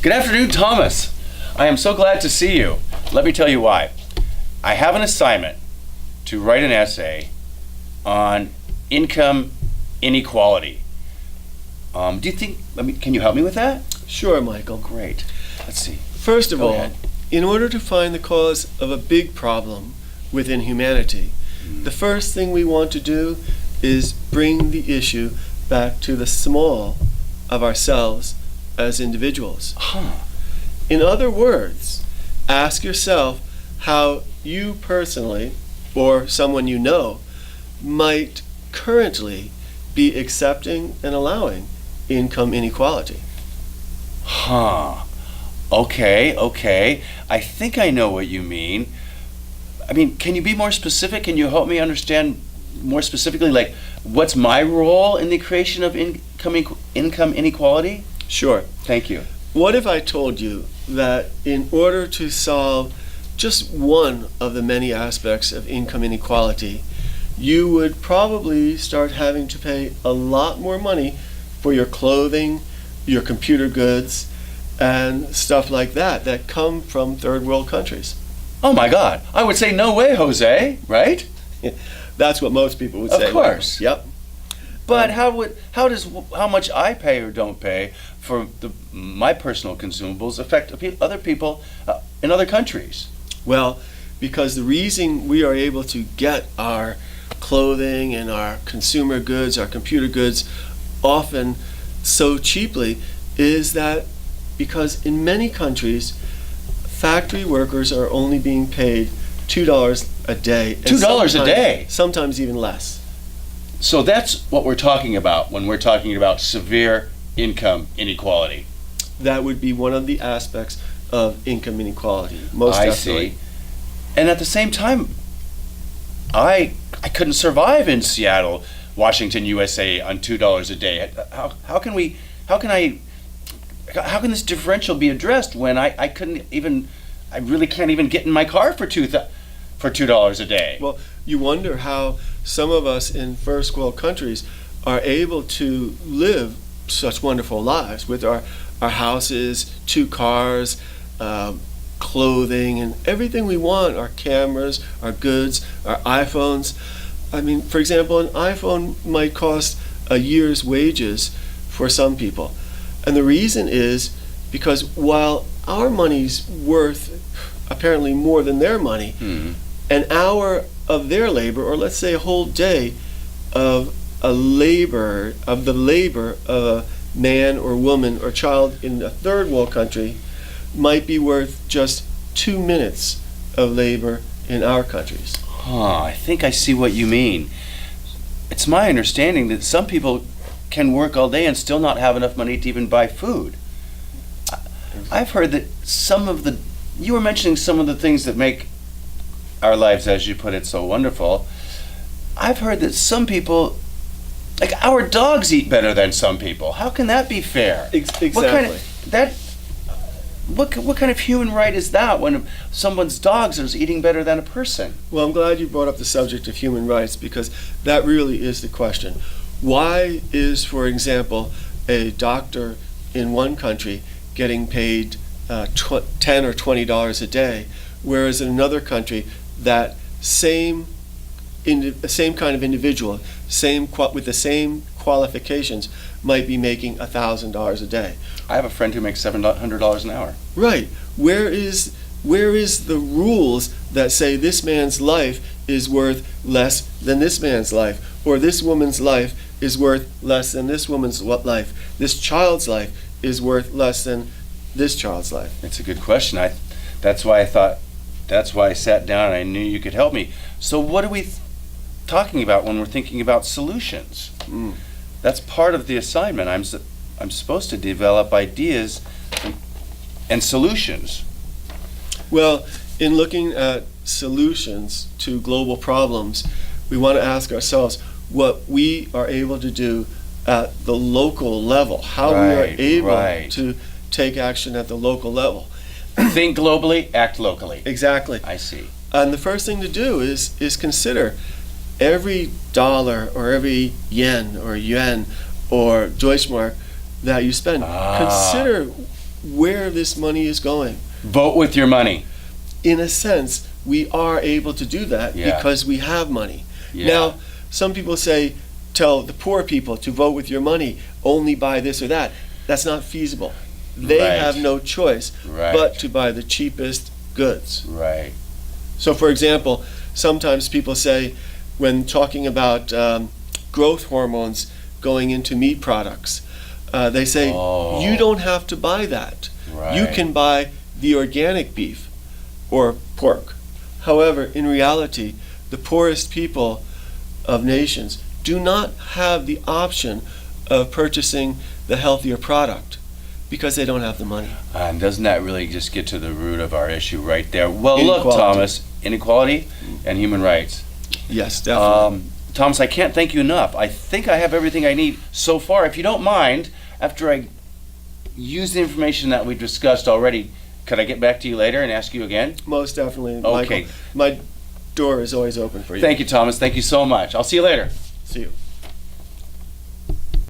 Good afternoon, Thomas. I am so glad to see you. Let me tell you why. I have an assignment to write an essay on income inequality. Do you think, can you help me with that? Sure, Michael. Great. Let's see. First of Go all, ahead. in order to find the cause of a big problem within humanity, the first thing we want to do is bring the issue back to the small of ourselves as individuals. In other words, ask yourself how you personally, or someone you know, might currently be accepting and allowing income inequality. Okay. I think I know what you mean. Can you be more specific? Can you help me understand more specifically, like, what's my role in the creation of income inequality? Sure. Thank you. What if I told you that in order to solve just one of the many aspects of income inequality, you would probably start having to pay a lot more money for your clothing, your computer goods, and stuff like that come from third world countries? Oh my God, I would say no way, Jose, right? That's what most people would say. Of course. Yep. But how much I pay or don't pay for my personal consumables affect other people in other countries? Well, because the reason we are able to get our clothing and our consumer goods, our computer goods, often so cheaply is that because in many countries, factory workers are only being paid $2 a day. $2 a day? Sometimes even less. So that's what we're talking about when we're talking about severe income inequality. That would be one of the aspects of income inequality, most definitely. I see. And at the same time, I couldn't survive in Seattle, Washington, USA on $2 a day. How can this differential be addressed when I really can't even get in my car for $2 a day? Well, you wonder how some of us in first world countries are able to live such wonderful lives with our houses, 2 cars, clothing, and everything we want, our cameras, our goods, our iPhones. For example, an iPhone might cost a year's wages for some people. And the reason is because while our money's worth apparently more than their money, an hour of their labor, or let's say a whole day of the labor of a man or woman or child in a third world country might be worth just 2 minutes of labor in our countries. I think I see what you mean. It's my understanding that some people can work all day and still not have enough money to even buy food. I've heard that you were mentioning some of the things that make our lives, as you put it, so wonderful. I've heard that some people, like our dogs, eat better than some people. How can that be fair? Exactly. What kind of human right is that when someone's dogs is eating better than a person? Well, I'm glad you brought up the subject of human rights because that really is the question. Why is, for example, a doctor in one country getting paid $10 or $20 a day, whereas in another country that same kind of individual, with the same qualifications, might be making $1,000 a day? I have a friend who makes $700 an hour. Right. Where is the rules that say this man's life is worth less than this man's life, or this woman's life is worth less than this woman's life, this child's life is worth less than this child's life? It's a good question. That's why I sat down and I knew you could help me. So what are we talking about when we're thinking about solutions? That's part of the assignment. I'm supposed to develop ideas and solutions. Well, in looking at solutions to global problems, we want to ask ourselves what we are able to do at the local level, how we are able to take action at the local level. Think globally, act locally. Exactly. I see. And the first thing to do is consider every dollar or every yen or yuan or Deutschmark that you spend. Consider where this money is going. Vote with your money. In a sense, we are able to do that Yeah. because we have money. Yeah. Now, some people say, tell the poor people to vote with your money, only buy this or that. That's not feasible. They Right. have no choice Right. but to buy the cheapest goods. Right. So, for example, sometimes people say, when talking about growth hormones going into meat products, they say, Oh. you don't have to buy that. Right. You can buy the organic beef or pork. However, in reality, the poorest people of nations do not have the option of purchasing the healthier product because they don't have the money. And doesn't that really just get to the root of our issue right there? Well, look, Inequality. Thomas, inequality and human rights. Yes, definitely. Thomas, I can't thank you enough. I think I have everything I need so far. If you don't mind, after I use the information that we discussed already, could I get back to you later and ask you again? Most definitely, Okay. Michael. My door is always open for you. Thank you, Thomas. Thank you so much. I'll see you later. See you.